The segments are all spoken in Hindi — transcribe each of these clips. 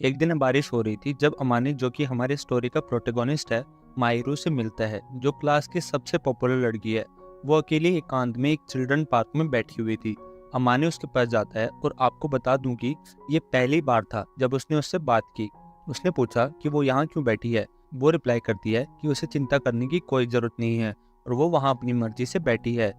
एक दिन बारिश हो रही थी जब अमानी, जो कि हमारे स्टोरी का प्रोटेगोनिस्ट है, माहिरू से मिलता है, जो क्लास की सबसे पॉपुलर लड़की है। वो अकेली एकांत में एक चिल्ड्रन पार्क में बैठी हुई थी। अमानी उसके पास जाता है और आपको बता दूं कि ये पहली बार था जब उसने उससे बात की। उसने पूछा कि वो यहाँ क्यों बैठी है। वो रिप्लाई करती है कि उसे चिंता करने की कोई ज़रूरत नहीं है और वो वहाँ अपनी मर्जी से बैठी है।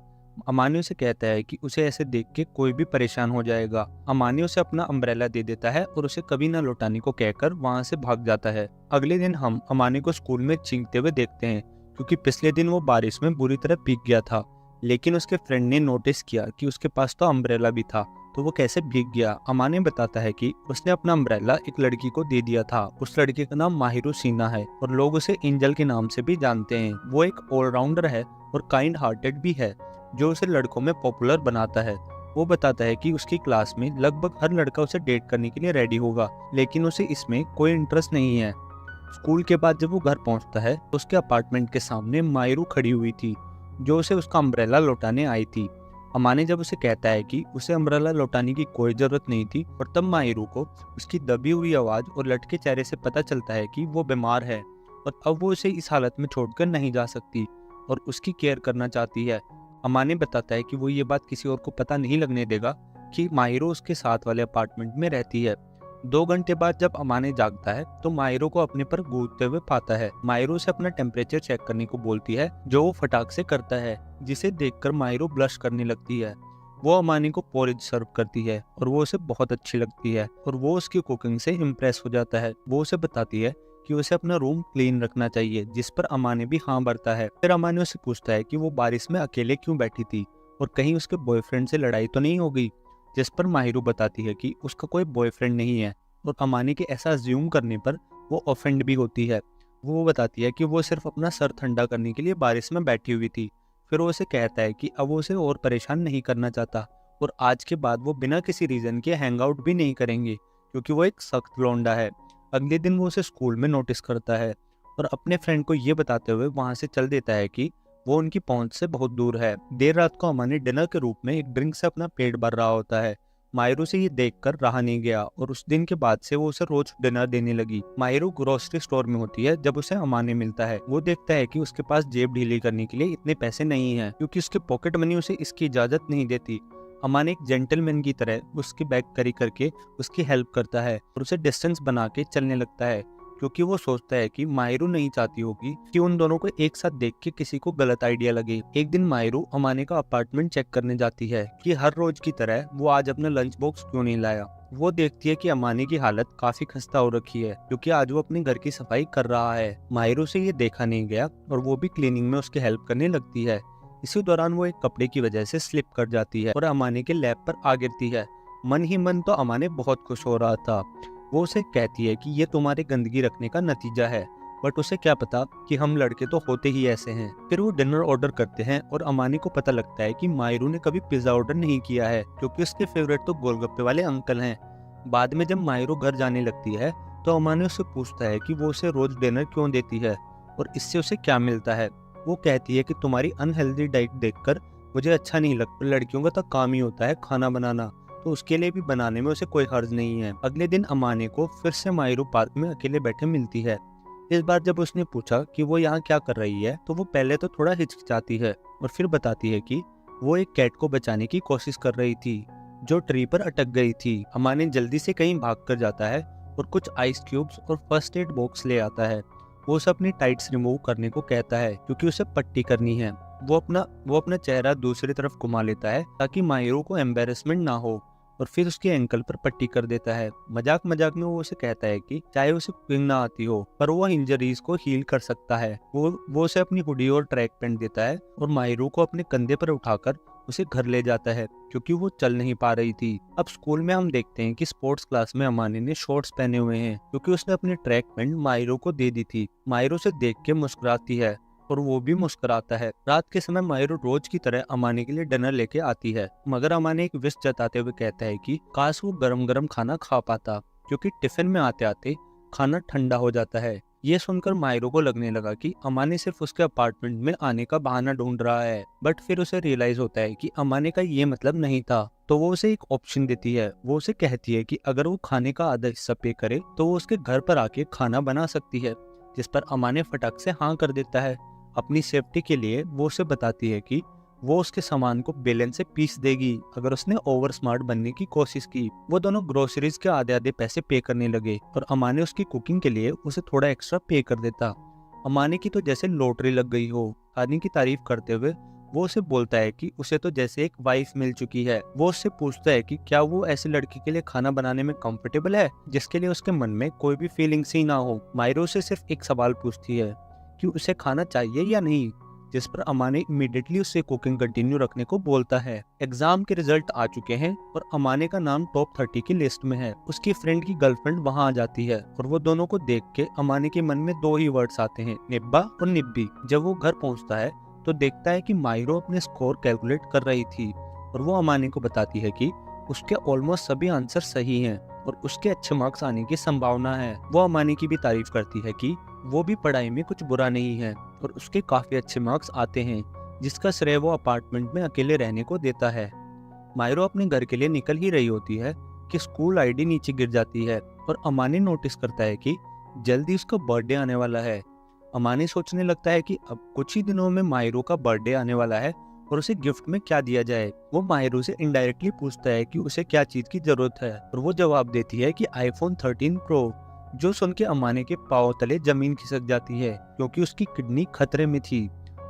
अमानी उसे कहता है कि उसे ऐसे देख के कोई भी परेशान हो जाएगा। अमानी उसे अपना अम्ब्रेला दे देता है और उसे कभी न लौटाने को कहकर वहां से भाग जाता है। अगले दिन हम अमानी को स्कूल में चीखते हुए देखते हैं, क्योंकि पिछले दिन वो बारिश में बुरी तरह भीग गया था। लेकिन उसके फ्रेंड ने नोटिस किया कि उसके पास तो अम्ब्रेला भी था, तो वो कैसे भीग गया। अमानी बताता है कि उसने अपना अम्ब्रेला एक लड़की को दे दिया था। उस लड़की का नाम माहिरू सीना है और लोग उसे एंजल के नाम से भी जानते हैं। वो एक ऑलराउंडर है और काइंड हार्टेड भी है, जो उसे लड़कों में पॉपुलर बनाता है। वो बताता है कि उसकी क्लास में लगभग हर लड़का उसे डेट करने के लिए रेडी होगा, लेकिन उसे इसमें कोई इंटरेस्ट नहीं है। स्कूल के बाद जब वो घर पहुंचता है तो उसके अपार्टमेंट के सामने मायरू खड़ी हुई थी, जो उसे उसका अम्ब्रेला लौटाने आई थी। अमानी जब उसे कहता है कि उसे अम्ब्रेला लौटाने की कोई जरूरत नहीं थी, और तब मायरू को उसकी दबी हुई आवाज और लटके चेहरे से पता चलता है कि वो बीमार है और अब वो उसे इस हालत में छोड़कर नहीं जा सकती और उसकी केयर करना चाहती है। अमानी बताता है कि वो ये बात किसी और को पता नहीं लगने देगा कि माहिरो उसके साथ वाले अपार्टमेंट में रहती है। 2 घंटे बाद जब अमानी जागता है तो माहिरो को अपने पर कूदते हुए पाता है। माहिरो से अपना टेम्परेचर चेक करने को बोलती है, जो वो फटाक से करता है, जिसे देखकर माहिरो ब्लश करने लगती है। वो अमानी को पोरिज सर्व करती है और वो उसे बहुत अच्छी लगती है और वो उसकी कुकिंग से इम्प्रेस हो जाता है। वो उसे बताती है कि उसे अपना रूम क्लीन रखना चाहिए, जिस पर अमानी भी हाँ भरता है। फिर अमानी उससे पूछता है कि वो बारिश में अकेले क्यों बैठी थी और कहीं उसके बॉयफ्रेंड से लड़ाई तो नहीं हो गई, जिस पर माहिरू बताती है कि उसका कोई बॉयफ्रेंड नहीं है और अमानी के ऐसा अज्यूम करने पर वो ऑफेंड भी होती है। वो बताती है कि वो सिर्फ अपना सर ठंडा करने के लिए बारिश में बैठी हुई थी। फिर वो उसे कहता है कि अब वो उसे और परेशान नहीं करना चाहता और आज के बाद वो बिना किसी रीजन के हैंग आउट भी नहीं करेंगे, क्योंकि वो एक सख्त लौंडा है। अगले दिन वो उसे स्कूल में नोटिस करता है और अपने फ्रेंड को ये बताते हुए वहां से चल देता है कि वो उनकी पहुंच से बहुत दूर है। देर रात को अमानी डिनर के रूप में एक ड्रिंक से अपना पेट भर रहा होता है। मायरू से ये देखकर रहा नहीं गया और उस दिन के बाद से वो उसे रोज डिनर देने लगी। मायरू ग्रोसरी स्टोर में होती है जब उसे अमानी मिलता है। वो देखता है कि उसके पास जेब ढीली करने के लिए इतने पैसे नहीं है, क्योंकि उसके पॉकेट मनी उसे इसकी इजाजत नहीं देती। अमानी एक जेंटलमैन की तरह उसकी बैग कैरी करके उसकी हेल्प करता है और उसे डिस्टेंस बना के चलने लगता है, क्योंकि वो सोचता है कि माहिरू नहीं चाहती होगी कि उन दोनों को एक साथ देख के किसी को गलत आइडिया लगे। एक दिन माहिरू अमानी का अपार्टमेंट चेक करने जाती है कि हर रोज की तरह वो आज अपना लंच बॉक्स क्यों नहीं लाया। वो देखती है कि अमानी की हालत काफी खस्ता हो रखी है, क्योंकि आज वो अपने घर की सफाई कर रहा है। माहिरू से ये देखा नहीं गया और वो भी क्लीनिंग में उसकी हेल्प करने लगती है। इसी दौरान वो एक कपड़े की वजह से स्लिप कर जाती है और अमानी के लैब पर आ गिरती है। मन ही मन तो अमानी बहुत खुश हो रहा था। वो उसे कहती है कि ये तुम्हारे गंदगी रखने का नतीजा है, बट उसे क्या पता कि हम लड़के तो होते ही ऐसे हैं। फिर वो डिनर ऑर्डर करते हैं और अमानी को पता लगता है कि मायरू ने कभी पिज्जा ऑर्डर नहीं किया है, क्योंकि उसके फेवरेट तो गोलगप्पे वाले अंकल हैं। बाद में जब मायरू घर जाने लगती है तो अमानी उससे पूछता है कि वो उसे रोज डिनर क्यों देती है और इससे उसे क्या मिलता है। वो कहती है कि तुम्हारी अनहेल्दी डाइट देखकर मुझे अच्छा नहीं लगता, लड़कियों का तो काम ही होता है खाना बनाना, तो उसके लिए भी बनाने में उसे कोई हर्ज नहीं है। अगले दिन अमानी को फिर से मायरू पार्क में अकेले बैठे मिलती है। इस बार जब उसने पूछा कि वो यहाँ क्या कर रही है तो वो पहले तो थोड़ा हिचकिचाती है और फिर बताती है कि वो एक कैट को बचाने की कोशिश कर रही थी, जो ट्री पर अटक गई थी। अमानी जल्दी से कहीं भाग कर जाता है और कुछ आइस क्यूब्स और फर्स्ट एड बॉक्स ले आता है। वो उसे अपनी टाइट्स रिमूव करने को कहता है, क्योंकि उसे पट्टी करनी है। वो अपना चेहरा दूसरी तरफ घुमा लेता है ताकि माहिरू को एम्बेरसमेंट ना हो और फिर उसके एंकल पर पट्टी कर देता है। मजाक मजाक में वो उसे कहता है कि चाहे उसे कुकिंग ना आती हो पर वो इंजरीज को हील कर सकता है। वो उसे अपनी हुडी और ट्रैक पैंट देता है और माहिरू को अपने कंधे पर उठाकर उसे घर ले जाता है, क्योंकि वो चल नहीं पा रही थी। अब स्कूल में हम देखते हैं कि स्पोर्ट्स क्लास में अमानी ने शॉर्ट्स पहने हुए हैं, क्योंकि उसने अपनी ट्रैक पैंट माहिरू को दे दी थी। माहिरू से देख के मुस्कुराती है और वो भी मुस्कुराता है। रात के समय माहिरू रोज की तरह अमानी के लिए डिनर लेके आती है, मगर अमानी एक विश जताते हुए कहता है कि काश वो गरम गरम खाना खा पाता, क्योंकि टिफिन में आते आते खाना ठंडा हो जाता है। ये सुनकर मायरो को लगने लगा कि अमानी सिर्फ उसके अपार्टमेंट में आने का बहाना ढूंढ रहा है, बट फिर उसे रियलाइज होता है कि अमानी का ये मतलब नहीं था। तो वो उसे एक ऑप्शन देती है। वो उसे कहती है कि अगर वो खाने का आधा हिस्सा पे करे तो वो उसके घर पर आके खाना बना सकती है, जिस पर अमानी फटक से हाँ कर देता है। अपनी सेफ्टी के लिए वो उसे बताती है कि वो उसके सामान को बेलन से पीस देगी अगर उसने ओवर स्मार्ट बनने की कोशिश की। वो दोनों ग्रोसरीज के आधे आधे पैसे पे करने लगे और अमानी उसकी कुकिंग के लिए उसे थोड़ा एक्स्ट्रा पे कर देता। अमानी की तो जैसे लॉटरी लग गई हो। खाने की तारीफ करते हुए वो उसे बोलता है कि उसे तो जैसे एक वाइफ मिल चुकी है। वो उससे पूछता है कि क्या वो ऐसे लड़की के लिए खाना बनाने में कंफर्टेबल है जिसके लिए उसके मन में कोई भी फीलिंग्स ही ना हो। मायरो से सिर्फ एक सवाल पूछती है कि उसे खाना चाहिए या नहीं, जिस पर अमानी इमीडिएटली उससे कुकिंग कंटिन्यू रखने को बोलता है। एग्जाम के रिजल्ट आ चुके हैं और अमानी का नाम टॉप 30 की लिस्ट में है। उसकी फ्रेंड की गर्लफ्रेंड वहां आ जाती है और वो दोनों को देख के अमानी के मन में दो ही वर्ड्स आते हैं, निब्बा और निब्बी। जब वो घर पहुंचता है तो देखता है कि मायरो अपने स्कोर कैलकुलेट कर रही थी और वो अमानी को बताती है कि उसके ऑलमोस्ट सभी आंसर सही हैं और उसके अच्छे मार्क्स आने की संभावना है। वो अमानी की भी तारीफ करती है कि वो भी पढ़ाई में कुछ बुरा नहीं है और उसके काफी अच्छे मार्क्स आते हैं, जिसका श्रेय वो अपार्टमेंट में अकेले रहने को देता है। मायरो अपने घर के लिए निकल ही रही होती है कि स्कूल आईडी नीचे गिर जाती है और अमानी नोटिस करता है कि जल्दी उसका बर्थडे आने वाला है। अमानी सोचने लगता है कि अब कुछ ही दिनों में मायरो का बर्थडे आने वाला है और उसे गिफ्ट में क्या दिया जाए। वो मायरो से इनडायरेक्टली पूछता है कि उसे क्या चीज की जरूरत है और वो जवाब देती है कि आईफोन 13 प्रो। जो सुन के अमानी के पांव तले जमीन खिसक जाती है क्योंकि उसकी किडनी खतरे में थी।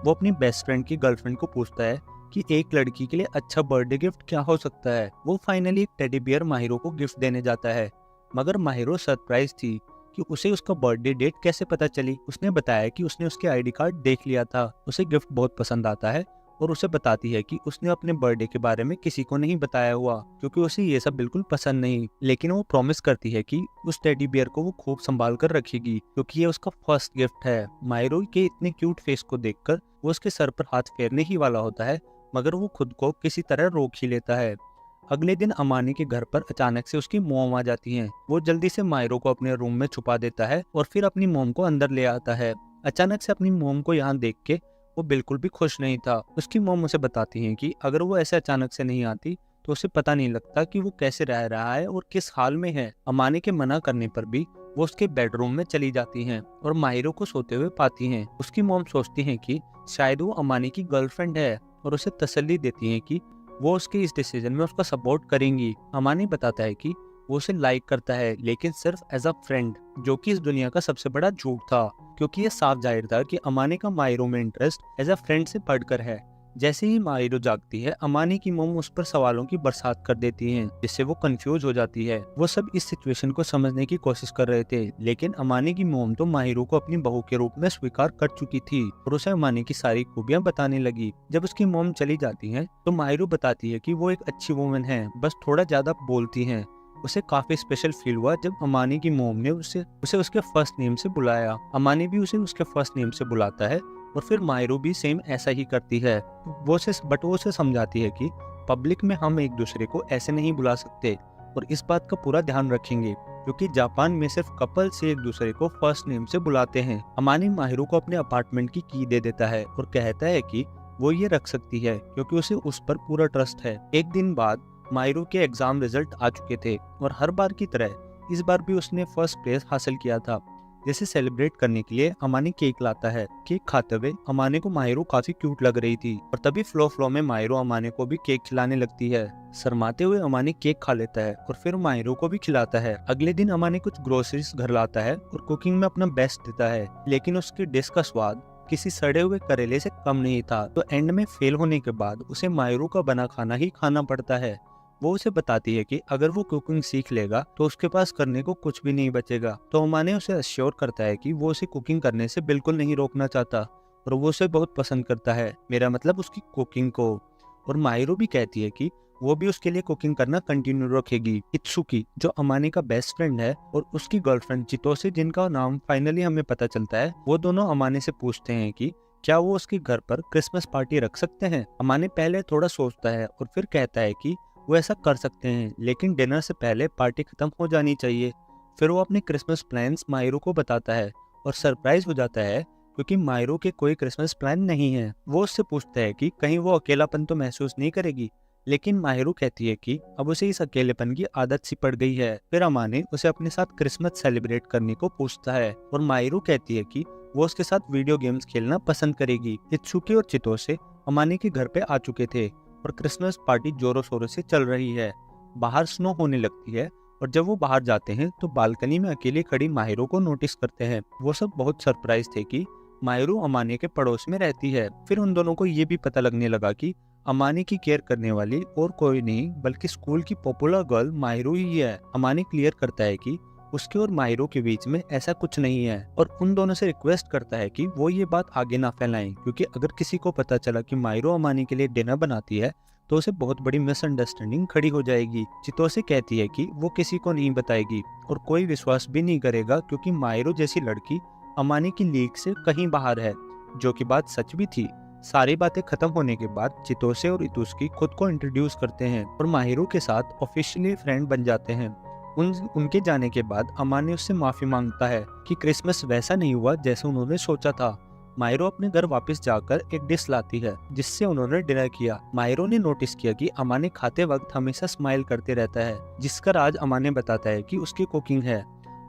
वो अपनी बेस्ट फ्रेंड की गर्लफ्रेंड को पूछता है कि एक लड़की के लिए अच्छा बर्थडे गिफ्ट क्या हो सकता है। वो फाइनली एक टेडी बियर माहिरो को गिफ्ट देने जाता है, मगर माहिरो सरप्राइज थी कि उसे उसका बर्थडे डेट कैसे पता चली। उसने बताया कि उसने उसके आईडी कार्ड देख लिया था। उसे गिफ्ट बहुत पसंद आता है और उसे बताती है कि उसने अपने बर्थडे के बारे में किसी को नहीं बताया हुआ क्योंकि उसे ये सब बिल्कुल पसंद नहीं। लेकिन वो प्रॉमिस करती है कि उस टेडी बियर को वो खूब संभाल कर रखेगी क्योंकि ये उसका फर्स्ट गिफ्ट है। मायरो के इतने क्यूट फेस को देखकर वो उसके सर पर हाथ फेरने ही वाला होता है, मगर वो खुद को किसी तरह रोक ही लेता है। अगले दिन अमानी के घर पर अचानक से उसकी मॉम आ जाती हैं। वो जल्दी से मायरो को अपने रूम में छुपा देता है और फिर अपनी मॉम को अंदर ले आता है। अचानक से अपनी मॉम को यहाँ देख के वो बिल्कुल भी खुश नहीं था। उसकी मॉम उसे बताती हैं कि अगर वो ऐसे अचानक से नहीं आती तो उसे पता नहीं लगता कि वो कैसे रह रहा है और किस हाल में है। अमानी के मना करने पर भी वो उसके बेडरूम में चली जाती हैं और माहिरो को सोते हुए पाती हैं। उसकी मॉम सोचती हैं कि शायद वो अमानी की गर्लफ्रेंड है और उसे तसल्ली देती हैं कि वो उसके इस डिसीजन में उसका सपोर्ट करेंगी। अमानी बताता है कि वो उसे लाइक करता है, लेकिन सिर्फ एज अ फ्रेंड, जो कि इस दुनिया का सबसे बड़ा झूठ था क्योंकि ये साफ जाहिर था कि अमानी का माहिरो में इंटरेस्ट एज अ फ्रेंड से बढ़कर है। जैसे ही माहिरो जागती है, अमानी की मोम उस पर सवालों की बरसात कर देती है, जिससे वो कंफ्यूज हो जाती है। वो सब इस सिचुएशन को समझने की कोशिश कर रहे थे, लेकिन अमानी की मोम तो माहिरो को अपनी बहू के रूप में स्वीकार कर चुकी थी और उसे अमानी की सारी खूबियां बताने लगी। जब उसकी मोम चली जाती है तो माहिरो बताती है कि वो एक अच्छी वुमन है, बस थोड़ा ज्यादा बोलती है। उसे काफी स्पेशल फील हुआ जब अमानी की मोम ने उसे उसके फर्स्ट नेम से बुलाया। अमानी भी उसे उसके फर्स्ट नेम से बुलाता है और फिर मायरो भी सेम ऐसा ही करती है। वो उसे समझाती है कि पब्लिक में हम एक दूसरे को ऐसे नहीं बुला सकते और इस बात का पूरा ध्यान रखेंगे क्योंकि जापान में सिर्फ कपल से एक दूसरे को फर्स्ट नेम से बुलाते हैं। अमानी माहिरो को अपने अपार्टमेंट की की दे देता है और कहता है कि वो ये रख सकती है क्योंकि उसे उस पर पूरा ट्रस्ट है। एक दिन बाद माहिरो के एग्जाम रिजल्ट आ चुके थे और हर बार की तरह इस बार भी उसने फर्स्ट प्लेस हासिल किया था। जिसे सेलिब्रेट करने के लिए अमानी केक लाता है। केक खाते हुए अमानी को माहिरो काफी क्यूट लग रही थी और तभी फ्लो में माहिरो अमानी को भी केक खिलाने लगती है। शर्माते हुए अमानी केक खा लेता है और फिर माहिरो को भी खिलाता है। अगले दिन अमानी कुछ ग्रोसरीज घर लाता है और कुकिंग में अपना बेस्ट देता है, लेकिन उसकी डिश का स्वाद किसी सड़े हुए करेले से कम नहीं था। तो एंड में फेल होने के बाद उसे माहिरो का बना खाना ही खाना पड़ता है। वो उसे बताती है कि अगर वो कुकिंग सीख लेगा तो उसके पास करने को कुछ भी नहीं बचेगा। तो अमानी उसे अश्योर करता है कि वो उसे कुकिंग करने से बिल्कुल नहीं रोकना चाहता और वो उसे बहुत पसंद करता है, मेरा मतलब उसकी कुकिंग को। और माहिरो भी कहती है कि वो भी उसके लिए कुकिंग करना कंटिन्यू रखेगी। इत्सुकी, जो अमानी का बेस्ट फ्रेंड है, और उसकी गर्लफ्रेंड चितोसे, जिनका नाम फाइनली हमें पता चलता है, वो दोनों अमानी से पूछते हैं कि क्या वो उसके घर पर क्रिसमस पार्टी रख सकते हैं। अमानी पहले थोड़ा सोचता है और फिर कहता है कि वो ऐसा कर सकते हैं, लेकिन डिनर से पहले पार्टी खत्म हो जानी चाहिए। फिर वो अपने क्रिसमस प्लान्स माहिरो को बताता है और सरप्राइज हो जाता है क्योंकि मायरू के कोई क्रिसमस प्लान नहीं है। वो उससे पूछता है कि कहीं वो अकेलापन तो महसूस नहीं करेगी, लेकिन माहिरू कहती है कि अब उसे इस अकेलेपन की आदत सी पड़ गई है। फिर अमाने उसे अपने साथ क्रिसमस सेलिब्रेट करने को पूछता है और माहिरू कहती है कि वो उसके साथ वीडियो गेम्स खेलना पसंद करेगी। इत्सुकी और चितोसे अमाने के घर पे आ चुके थे और क्रिसमस पार्टी जोरों शोरों से चल रही है। बाहर स्नो होने लगती है और जब वो बाहर जाते हैं तो बालकनी में अकेली खड़ी माहिरू को नोटिस करते हैं। वो सब बहुत सरप्राइज थे कि माहिरू अमाने के पड़ोस में रहती है। फिर उन दोनों को ये भी पता लगने लगा कि अमाने की केयर करने वाली और कोई नहीं बल्कि स्कूल की पॉपुलर गर्ल माहिरू ही है। अमाने क्लियर करता है कि उसके और माहिरू के बीच में ऐसा कुछ नहीं है और उन दोनों से रिक्वेस्ट करता है कि वो ये बात आगे ना फैलाएं, क्योंकि अगर किसी को पता चला कि माहिरू अमाने के लिए डिनर बनाती है तो उसे बहुत बड़ी मिसअंडरस्टैंडिंग खड़ी हो जाएगी। चितोसे कहती है कि वो किसी को नहीं बताएगी और कोई विश्वास भी नहीं करेगा, क्योंकि माहिरू जैसी लड़की अमाने की लीग से कहीं बाहर है, जो कि बात सच भी थी। सारी बातें खत्म होने के बाद चितोसे और इतुस्की खुद को इंट्रोड्यूस करते हैं और माहिरू के साथ ऑफिशियली फ्रेंड बन जाते हैं। उनके जाने के बाद अमाने उससे माफी मांगता है कि क्रिसमस वैसा नहीं हुआ जैसे उन्होंने सोचा था। माहिरो अपने घर वापस जाकर एक डिश लाती है जिससे उन्होंने डिनर किया। माहिरो ने नोटिस किया कि अमाने खाते वक्त हमेशा स्माइल करते रहता है, जिसका राज अमाने बताता है कि उसकी कुकिंग है।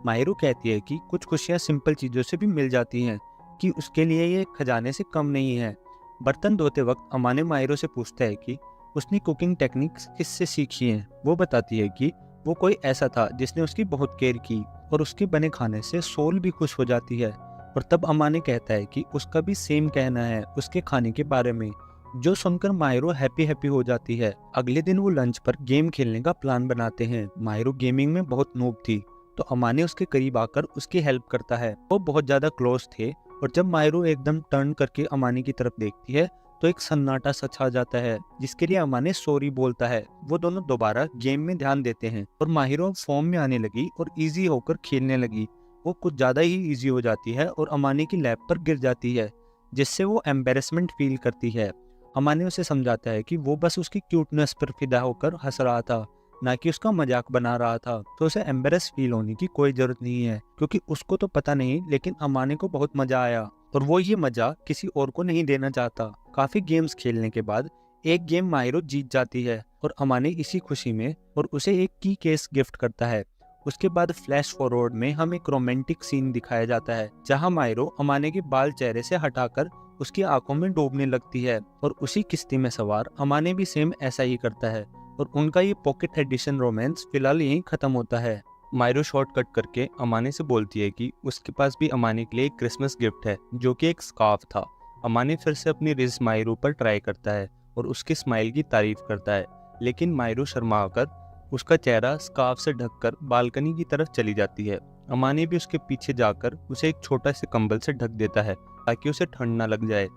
माहिरो कहती है कि कुछ खुशियां सिंपल चीजों से भी मिल जाती हैं, कि उसके लिए ये खजाने से कम नहीं है। बर्तन धोते वक्त अमाने माहिरो से पूछता है कि उसने कुकिंग टेक्निक्स किससे सीखी हैं। वो बताती है कि वो कोई ऐसा था जिसने उसकी बहुत केयर की और उसके बने खाने से सोल भी खुश हो जाती है। और तब अमाने कहता है कि उसका भी सेम कहना है उसके खाने के बारे में, जो सुनकर माहिरो हैप्पी हो जाती है। अगले दिन वो लंच पर गेम खेलने का प्लान बनाते हैं। माहिरो गेमिंग में बहुत नूब थी, तो अमाने उसके करीब आकर उसकी हेल्प करता है। वो बहुत ज्यादा क्लोज थे और जब माहिरो एकदम टर्न करके अमाने की तरफ देखती है तो एक सन्नाटा सा छा जाता है, जिसके लिए अमाने सॉरी बोलता है। वो दोनों दोबारा गेम में ध्यान देते हैं और माहिरो फॉर्म में आने लगी और इजी होकर खेलने लगी। वो कुछ ज्यादा ही इजी हो जाती है और अमाने की लैप पर गिर जाती है, जिससे वो एम्बेरसमेंट फील करती है। अमाने उसे समझाता है कि वो बस उसकी क्यूटनेस पर फिदा होकर हंस रहा था, ना कि उसका मजाक बना रहा था, तो उसे एम्बेरस फील होने की कोई जरूरत नहीं है, क्योंकि उसको तो पता नहीं, लेकिन अमाने को बहुत मजा आया और वो ये मजा किसी और को नहीं देना चाहता। काफी गेम्स खेलने के बाद एक गेम माहिरो जीत जाती है और अमाने इसी खुशी में और उसे एक की केस गिफ्ट करता है। उसके बाद फ्लैश फॉरवर्ड में हम एक रोमांटिक सीन दिखाया जाता है, जहां माहिरो अमाने के बाल चेहरे से हटाकर उसकी आंखों में डूबने लगती है और उसी किश्ती में सवार अमाने भी सेम ऐसा ही करता है और उनका ये पॉकेट एडिशन रोमांस फिलहाल यहीं खत्म होता है। माहिरो शॉर्टकट करके अमाने से बोलती है कि उसके पास भी अमाने के लिए एक क्रिसमस गिफ्ट है, जो कि एक स्कार्फ था। अमाने फिर से अपनी रिज माहिरो पर ट्राई करता है और उसकी स्माइल की तारीफ करता है, लेकिन माहिरो शर्मा कर उसका चेहरा स्कार्फ से ढककर बालकनी की तरफ चली जाती है। अमाने भी उसके पीछे जाकर उसे एक छोटा से कंबल से ढक देता है ताकि उसे ठंड ना लग जाए।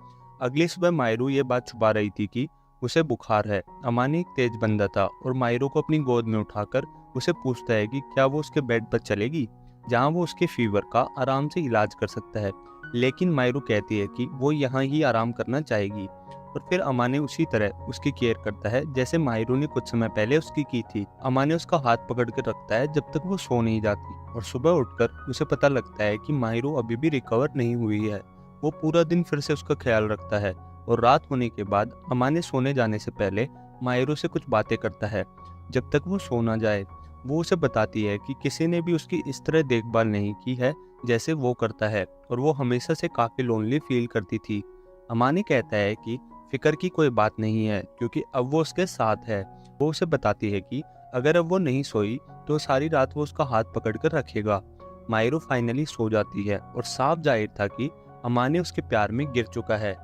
अगली सुबह माहिरो ये बात छुपा रही थी कि उसे बुखार है। अमाने एक तेज बंदा था और माहिरो को अपनी गोद में उठाकर उसे पूछता है कि क्या वो उसके बेड पर चलेगी, जहां वो उसके फीवर का आराम से इलाज कर सकता है। लेकिन माहिरो कहती है कि वो यहाँ ही आराम करना चाहेगी और फिर अमाने उसी तरह उसकी केयर करता है जैसे माहिरो ने कुछ समय पहले उसकी की थी। अमाने उसका हाथ पकड़ कर रखता है जब तक वो सो नहीं जाती और सुबह उठकर उसे पता लगता है कि माहिरो अभी भी रिकवर नहीं हुई है। वो पूरा दिन फिर से उसका ख्याल रखता है और रात होने के बाद अमाने सोने जाने से पहले माहिरो से कुछ बातें करता है जब तक वो सो ना जाए। वो उसे बताती है कि किसी ने भी उसकी इस तरह देखभाल नहीं की है जैसे वो करता है और वो हमेशा से काफी लोनली फील करती थी। अमाने कहता है कि फिक्र की कोई बात नहीं है, क्योंकि अब वो उसके साथ है। वो उसे बताती है कि अगर अब वो नहीं सोई तो सारी रात वो उसका हाथ पकड़कर रखेगा। माहिरो फाइनली सो जाती है और साफ जाहिर था कि अमाने उसके प्यार में गिर चुका है।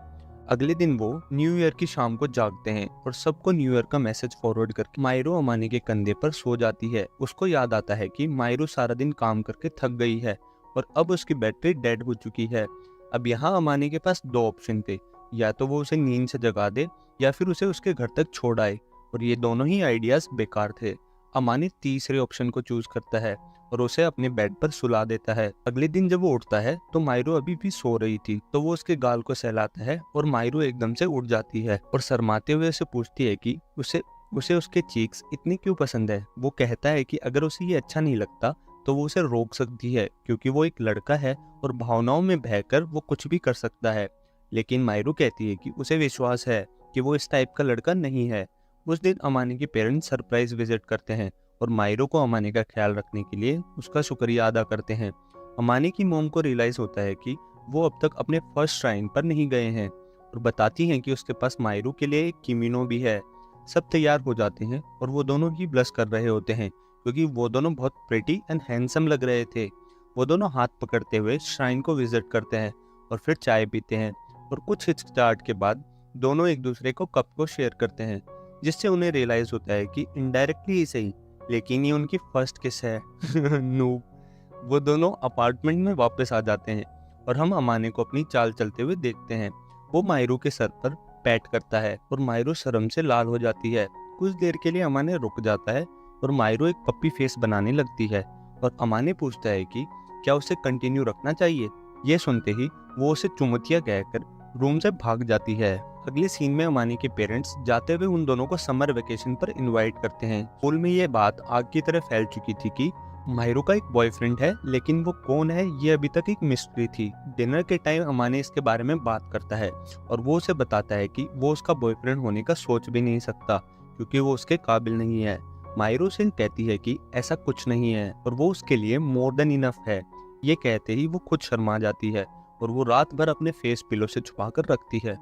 अगले दिन वो न्यू ईयर की शाम को जागते हैं और सबको न्यू ईयर का मैसेज फॉरवर्ड करके माहिरो अमाने के कंधे पर सो जाती है। उसको याद आता है कि माहिरो सारा दिन काम करके थक गई है और अब उसकी बैटरी डेड हो चुकी है। अब यहाँ अमाने के पास दो ऑप्शन थे, या तो वो उसे नींद से जगा दे या फिर उसे उसके घर तक छोड़ आए, और ये दोनों ही आइडियाज बेकार थे। अमाने तीसरे ऑप्शन को चूज करता है और उसे अपने बेड पर सुला देता है। अगले दिन जब वो उठता है तो माहिरो अभी भी सो रही थी, तो वो उसके गाल को सहलाता है और माहिरो एकदम से उठ जाती है और शर्माते हुए उसे पूछती है कि उसे उसके चीक्स इतने क्यों पसंद है। वो कहता है कि अगर उसे ये अच्छा नहीं लगता तो वो उसे रोक सकती है क्योंकि वो एक लड़का है और भावनाओं में बहकर वो कुछ भी कर सकता है। लेकिन मायरू कहती है कि उसे विश्वास है कि वो इस टाइप का लड़का नहीं है। उस दिन अमानी के पेरेंट्स सरप्राइज विजिट करते हैं और मायरू को अमानी का ख्याल रखने के लिए उसका शुक्रिया अदा करते हैं। अमानी की मोम को रियलाइज होता है कि वो अब तक अपने फर्स्ट श्राइन पर नहीं गए हैं और बताती हैं कि उसके पास मायरू के लिए एक किमीनो भी है। सब तैयार हो जाते हैं और वो दोनों ही ब्लश कर रहे होते हैं क्योंकि वो दोनों बहुत प्रेटी एंड हैंडसम लग रहे थे। वो दोनों हाथ पकड़ते हुए श्राइन को विजिट करते हैं और फिर चाय पीते हैं और कुछ हिचकिचाहट के बाद दोनों एक दूसरे को कप को शेयर करते हैं, जिससे उन्हें रियलाइज होता है कि इनडायरेक्टली ही सही लेकिन ये उनकी फर्स्ट किस है। नूब। वो दोनों अपार्टमेंट में वापस आ जाते हैं और हम अमाने को अपनी चाल चलते हुए देखते हैं। वो मायरू के सर पर पैट करता है और मायरू शर्म से लाल हो जाती है। कुछ देर के लिए अमाने रुक जाता है और मायरू एक पप्पी फेस बनाने लगती है और अमाने पूछता है कि क्या उसे कंटिन्यू रखना चाहिए। ये सुनते ही वो उसे चुमतिया कहकर रूम से भाग जाती है। अगले सीन में अमानी के पेरेंट्स जाते हुए उन दोनों को समर वेकेशन पर इनवाइट करते हैं। स्कूल में ये बात आग की तरह फैल चुकी थी कि मायरू का एक बॉयफ्रेंड है, लेकिन वो कौन है ये अभी तक एक मिस्ट्री थी। डिनर के टाइम अमानी इसके बारे में बात करता है और वो उसे बताता है कि वो उसका बॉयफ्रेंड होने का सोच भी नहीं सकता क्योंकि वो उसके काबिल नहीं है। मायरू सिंह कहती है कि ऐसा कुछ नहीं है और वो उसके लिए मोर देन इनफ है। ये कहते ही वो खुद शर्मा जाती है और वो रात भर अपने फेस पिलो से छुपा कर रखती है।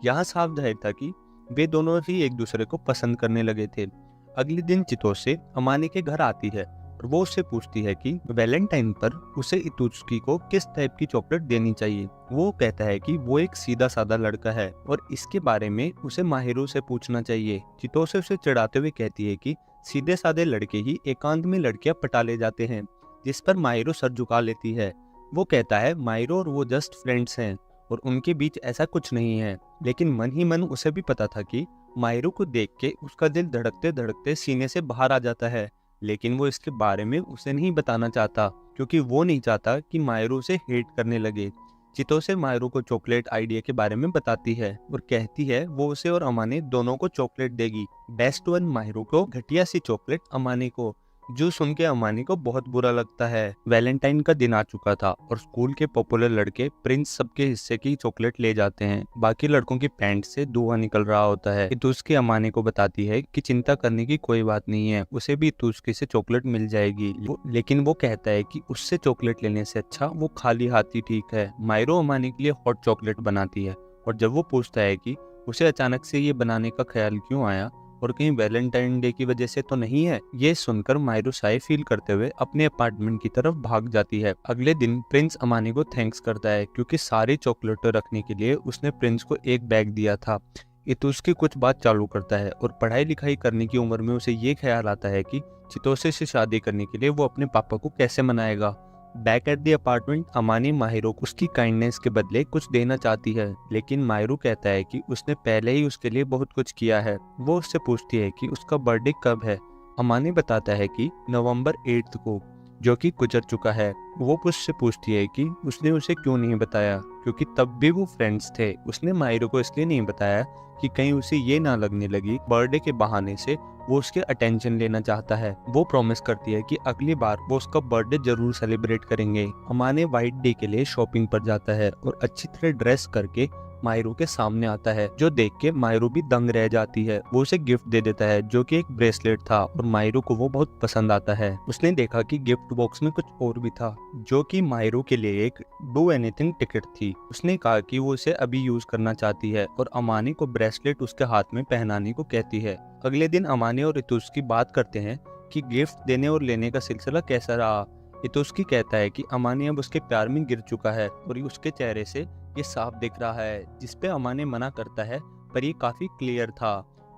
यहाँ साफ जाहिर था कि वे दोनों ही एक दूसरे को पसंद करने लगे थे। अगले दिन चितोसे अमानी के घर आती है और वो उससे पूछती है कि वैलेंटाइन पर उसे इतुत्सुकी को किस टाइप की चॉकलेट देनी चाहिए। वो कहता है कि वो एक सीधा साधा लड़का है और इसके बारे में उसे माहिरू से पूछना चाहिए। चितोसे उसे चिढ़ाते हुए कहती है कि सीधे साधे लड़के ही एकांत में लड़कियां पटा ले जाते हैं, जिस पर माहिरू सर झुका लेती है। वो कहता है माहिरू और वो जस्ट फ्रेंड्स हैं और उनके बीच ऐसा कुछ नहीं है। लेकिन मन ही मन उसे भी पता था कि माहिरू को देख के उसका दिल धड़कते धड़कते सीने से बाहर आ जाता है, लेकिन वो इसके बारे में उसे नहीं बताना चाहता क्योंकि वो नहीं चाहता कि माहिरू उसे हेट करने लगे। चितोसे माहिरू को चॉकलेट आइडिया के बारे में बताती है और कहती है वो उसे और अमाने दोनों को चॉकलेट देगी। बेस्ट वन माहिरू को, घटिया सी चॉकलेट अमाने को। जो सुन के अमानी को बहुत बुरा लगता है। वैलेंटाइन का दिन आ चुका था और स्कूल के पॉपुलर लड़के प्रिंस सबके हिस्से की चॉकलेट ले जाते हैं। बाकी लड़कों की पैंट से धुआं निकल रहा होता है। इतुस्की अमानी को बताती है कि चिंता करने की कोई बात नहीं है, उसे भी इतुस्की से चॉकलेट मिल जाएगी। लेकिन वो कहता है कि उससे चॉकलेट लेने से अच्छा वो खाली हाथ ही ठीक है। मायरो अमानी के लिए हॉट चॉकलेट बनाती है और जब वो पूछता है कि उसे अचानक से ये बनाने का ख्याल क्यों आया और कहीं वैलेंटाइन डे की वजह से तो नहीं है, ये सुनकर मायरू शाय फील करते हुए अपने अपार्टमेंट की तरफ भाग जाती है। अगले दिन प्रिंस अमानी को थैंक्स करता है क्योंकि सारी चॉकलेटें रखने के लिए उसने प्रिंस को एक बैग दिया था। इतुस्की कुछ बात चालू करता है और पढ़ाई लिखाई करने की उम्र में उसे ये ख्याल आता है कि चितोसे से शादी करने के लिए वो अपने पापा को कैसे मनाएगा। बैक एट द अपार्टमेंट अमानी माहिरो को उसकी काइंडनेस के बदले कुछ देना चाहती है, लेकिन माहिरो कहता है कि उसने पहले ही उसके लिए बहुत कुछ किया है। वो उससे पूछती है कि उसका बर्थडे कब है। अमानी बताता है कि नवंबर 8 को, जो कि गुजर चुका है। वो उससे पूछती है कि उसने उसे क्यों नहीं बताया, क्योंकि तब भी वो फ्रेंड्स थे। उसने माहिरो को इसलिए नहीं बताया कि कहीं उसे ये ना लगने लगी बर्थडे के बहाने से वो उसके अटेंशन लेना चाहता है। वो प्रॉमिस करती है कि अगली बार वो उसका बर्थडे जरूर सेलिब्रेट करेंगे। अमाने वाइट डे के लिए शॉपिंग पर जाता है और अच्छी तरह ड्रेस करके माहिरू के सामने आता है, जो देख के माहिरू भी दंग रह जाती है। वो उसे गिफ्ट दे देता है जो कि एक ब्रेसलेट था और माहिरू को वो बहुत पसंद आता है। उसने देखा कि गिफ्ट बॉक्स में कुछ और भी था, जो कि माहिरू के लिए एक डू एनीथिंग टिकट थी। उसने कहा कि वो इसे अभी यूज करना चाहती है और अमानी को ब्रेसलेट उसके हाथ में पहनाने को कहती है। अगले दिन अमानी और इतुस्की बात करते हैं कि गिफ्ट देने और लेने का सिलसिला कैसा रहा। इतुस्की कहता है कि अमानी अब उसके प्यार में गिर चुका है और उसके चेहरे से ये साफ दिख रहा है, जिसपे अमाने मना करता है, पर ये काफी क्लियर था।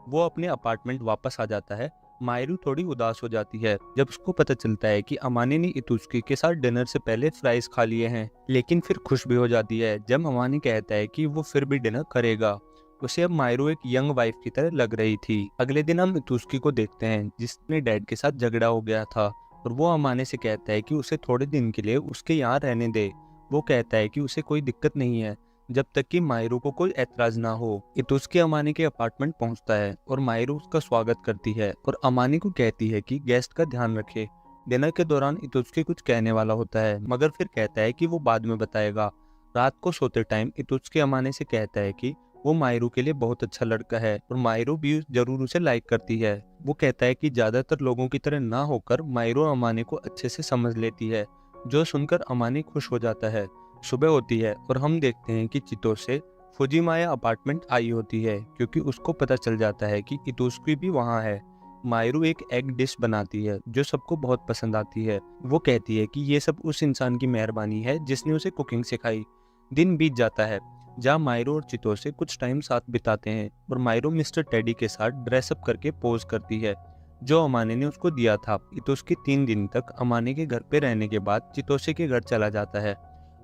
वो अपने अपार्टमेंट वापस आ जाता है। माहिरू थोड़ी उदास हो जाती है जब उसको पता चलता है कि अमाने ने इतुस्की के साथ डिनर से पहले फ्राइज खा लिए हैं, लेकिन फिर खुश भी हो जाती है जब अमाने कहता है कि वो फिर भी डिनर करेगा। उसे अब माहिरू एक यंग वाइफ की तरह लग रही थी। अगले दिन हम इतुस्की को देखते हैं जिसने डैड के साथ झगड़ा हो गया था और वो अमाने से कहता है कि उसे थोड़े दिन के लिए उसके यहाँ रहने दे। वो कहता है कि उसे कोई दिक्कत नहीं है जब तक कि माहिरू को कोई ऐतराज ना हो। इतुस्की अमानी के अपार्टमेंट पहुंचता है और माहिरू उसका स्वागत करती है और अमानी को कहती है कि गेस्ट का ध्यान रखे डिनर के दौरान इतुत्सुकी कुछ कहने वाला होता है मगर फिर कहता है कि वो बाद में बताएगा। रात को सोते टाइम इतुत्सुकी अमाने से कहता है कि वो मायरू के लिए बहुत अच्छा लड़का है और मायरू भी जरूर उसे लाइक करती है। वो कहता है कि ज्यादातर लोगों की तरह ना होकर मायरू अमाने को अच्छे से समझ लेती है, जो सुनकर अमाने खुश हो जाता है। सुबह होती है और हम देखते हैं कि चितोसे फुजिमाया अपार्टमेंट आई होती है क्योंकि उसको पता चल जाता है कि इतुत्सुकी भी वहाँ है। मायरू एक एग डिश बनाती है जो सबको बहुत पसंद आती है। वो कहती है कि ये सब उस इंसान की मेहरबानी है जिसने उसे कुकिंग सिखाई। दिन बीत जाता है जहाँ मायरू और चितोसे कुछ टाइम साथ बिताते हैं और मायरू मिस्टर टेडी के साथ ड्रेसअप करके पोज करती है जो अमाने ने उसको दिया था। चितोसे 3 दिन तक अमाने के घर पे रहने के बाद चितोसे के घर चला जाता है।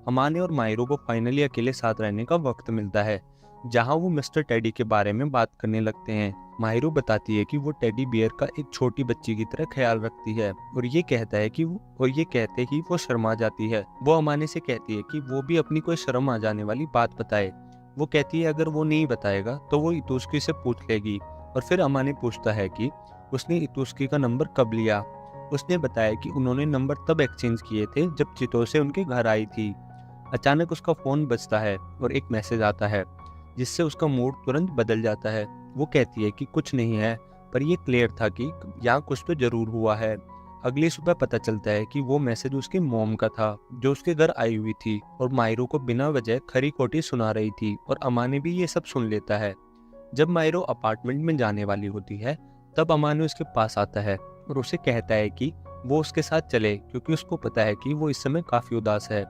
अमाने और मायरू को फाइनली अकेले साथ रहने का वक्त मिलता है जहाँ वो मिस्टर टेडी के बारे में बात करने लगते हैं। मायरू बताती है कि वो टेडी बियर का एक छोटी बच्ची की तरह ख्याल रखती है और ये कहते ही वो शर्मा जाती है। वो अमाने से कहती है कि वो भी अपनी कोई शर्म आ जाने वाली बात बताए। वो कहती है अगर वो नहीं बताएगा तो वो इतुत्सुकी से पूछ लेगी और फिर अमाने पूछता है कि उसने इतुत्सुकी का नंबर कब लिया। उसने बताया कि उन्होंने नंबर तब एक्सचेंज किए थे जब चितोसे उनके घर आई थी। अचानक उसका फोन बजता है और एक मैसेज आता है जिससे उसका मूड तुरंत बदल जाता है। वो कहती है कि कुछ नहीं है पर यह क्लियर था कि यहाँ कुछ तो जरूर हुआ है। अगली सुबह पता चलता है कि वो मैसेज उसकी मॉम का था जो उसके घर आई हुई थी और मायरू को बिना वजह खरी खोटी सुना रही थी और अमाने भी ये सब सुन लेता है। जब मायरू अपार्टमेंट में जाने वाली होती है तब अमाने उसके पास आता है और उसे कहता है कि वो उसके साथ चले क्योंकि उसको पता है कि वो इस समय काफी उदास है।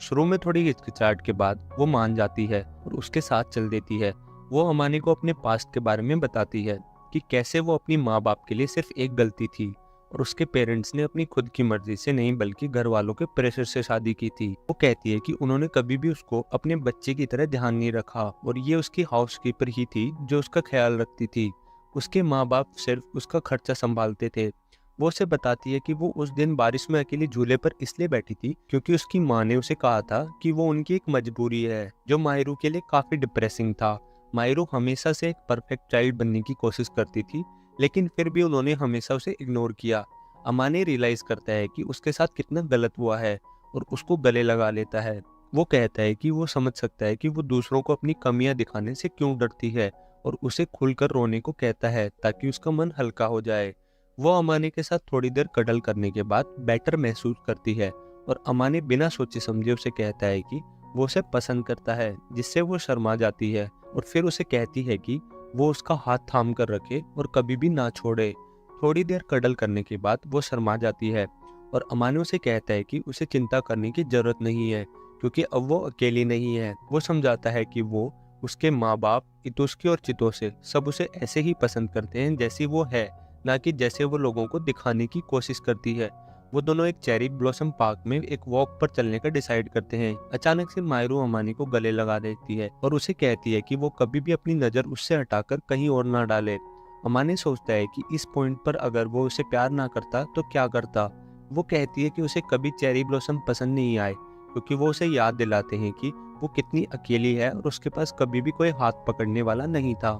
शुरू में थोड़ी हिचकिचाहट के बाद वो मान जाती है और उसके साथ चल देती है। वो अमाने को अपने पास्ट के बारे में बताती है कि कैसे वो अपनी माँ बाप के लिए सिर्फ एक गलती थी और उसके पेरेंट्स ने अपनी खुद की मर्जी से नहीं बल्कि घर वालों के प्रेशर से शादी की थी। वो कहती है कि उन्होंने कभी भी उसको अपने बच्चे की तरह ध्यान नहीं रखा और ये उसकी हाउसकीपर ही थी जो उसका ख्याल रखती थी। उसके माँ बाप सिर्फ उसका खर्चा संभालते थे। वो उसे बताती है कि वो उस दिन बारिश में अकेली झूले पर इसलिए बैठी थी क्योंकि उसकी माँ ने उसे कहा था कि वो उनकी एक मजबूरी है, जो मायरू के लिए काफी डिप्रेसिंग था। मायरू हमेशा से एक परफेक्ट चाइल्ड बनने की कोशिश करती थी लेकिन फिर भी उन्होंने हमेशा उसे इग्नोर किया। अमाने रियलाइज करता है कि उसके साथ कितना गलत हुआ है और उसको गले लगा लेता है। वो कहता है कि वो समझ सकता है कि वो दूसरों को अपनी कमियां दिखाने से क्यों डरती है और उसे खुलकर रोने को कहता है ताकि उसका मन हल्का हो जाए। वो अमाने के साथ थोड़ी देर कडल करने के बाद बेटर महसूस करती है और अमाने बिना सोचे समझे उसे कहता है कि वो उसे पसंद करता है, जिससे वो शर्मा जाती है और फिर उसे कहती है कि वो उसका हाथ थाम कर रखे और कभी भी ना छोड़े। थोड़ी देर कडल करने के बाद वो शर्मा जाती है और अमाने उसे कहता है कि उसे चिंता करने की जरूरत नहीं है क्योंकि अब वो अकेली नहीं है। वो समझाता है कि वो, उसके माँ बाप, इतुत्सुकी और चितोसे सब उसे ऐसे ही पसंद करते हैं जैसी वो है, ना कि जैसे वो लोगों को दिखाने की कोशिश करती है। वो दोनों एक चेरी ब्लॉसम पार्क में एक वॉक पर चलने का डिसाइड करते हैं। अचानक से मायरू अमानी को गले लगा देती है और उसे कहती है कि वो कभी भी अपनी नजर उससे हटाकर कहीं और ना डाले। अमानी सोचता है कि इस पॉइंट पर अगर वो उसे प्यार ना करता तो क्या करता। वो कहती है कि उसे कभी चेरी ब्लॉसम पसंद नहीं आए क्योंकि वो उसे याद दिलाते हैं कि वो कितनी अकेली है और उसके पास कभी भी कोई हाथ पकड़ने वाला नहीं था।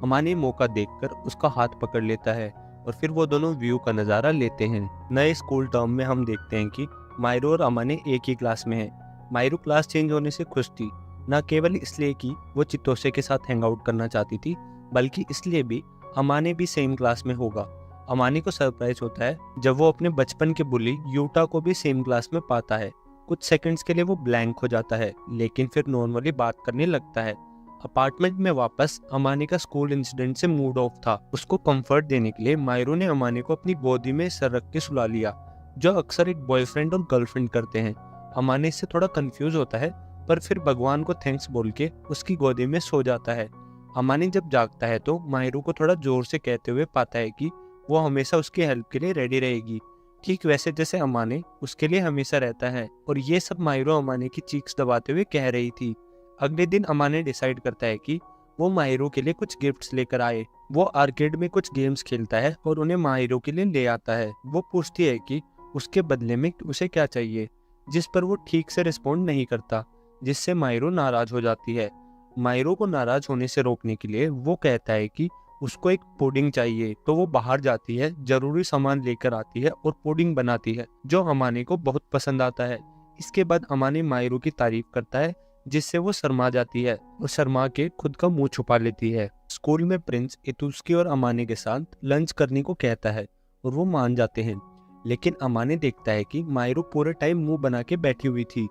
अमानी मौका देखकर उसका हाथ पकड़ लेता है और फिर वो दोनों व्यू का नज़ारा लेते हैं। नए स्कूल टर्म में हम देखते हैं कि मायरू और अमाने एक ही क्लास में हैं। मायरू क्लास चेंज होने से खुश थी, न केवल इसलिए कि वो चितोसे के साथ हैंग आउट करना चाहती थी बल्कि इसलिए भी अमाने भी सेम क्लास में होगा। अमाने को सरप्राइज होता है जब वो अपने बचपन के बुली यूटा को भी सेम क्लास में पाता है। कुछ सेकंड्स के लिए वो ब्लैंक हो जाता है लेकिन फिर नॉर्मली बात करने लगता है। अपार्टमेंट में वापस अमाने का स्कूल इंसिडेंट से मूड ऑफ था। उसको कंफर्ट देने के लिए मायरू ने अमाने को अपनी गोदी में सर रख के सुला लिया, जो अक्सर एक बॉयफ्रेंड और गर्लफ्रेंड करते हैं। अमाने इससे थोड़ा कंफ्यूज होता है पर फिर भगवान को थैंक्स बोल के उसकी गोदी में सो जाता है। अमाने जब जागता है तो मायरू को थोड़ा जोर से कहते हुए पाता है कि वो हमेशा उसकी हेल्प के लिए रेडी रहेगी, ठीक वैसे जैसे अमाने उसके लिए हमेशा रहता है। और ये सब मायरू अमाने की चीक्स दबाते हुए कह रही थी। अगले दिन अमाने डिसाइड करता है कि वो मायरू के लिए कुछ गिफ्ट्स लेकर आए। वो आर्केड में कुछ गेम्स खेलता है और उन्हें मायरू के लिए ले आता है। वो पूछती है कि उसके बदले में उसे क्या चाहिए, जिस पर वो ठीक से रिस्पॉन्ड नहीं करता, जिससे मायरू नाराज हो जाती है। मायरू को नाराज होने से रोकने के लिए वो कहता है कि उसको एक पुडिंग चाहिए, तो वो बाहर जाती है, जरूरी सामान लेकर आती है और पुडिंग बनाती है, जो अमानी को बहुत पसंद आता है। इसके बाद अमानी मायरू की तारीफ करता है, जिससे वो शर्मा जाती है और शर्मा के खुद का मुंह छुपा लेती है। स्कूल में प्रिंस इतुस्की और अमानी के साथ लंच करने को कहता है और वो मान जाते हैं, लेकिन अमानी देखता है कि मायरू पूरे टाइम मुंह बना के बैठी हुई थी।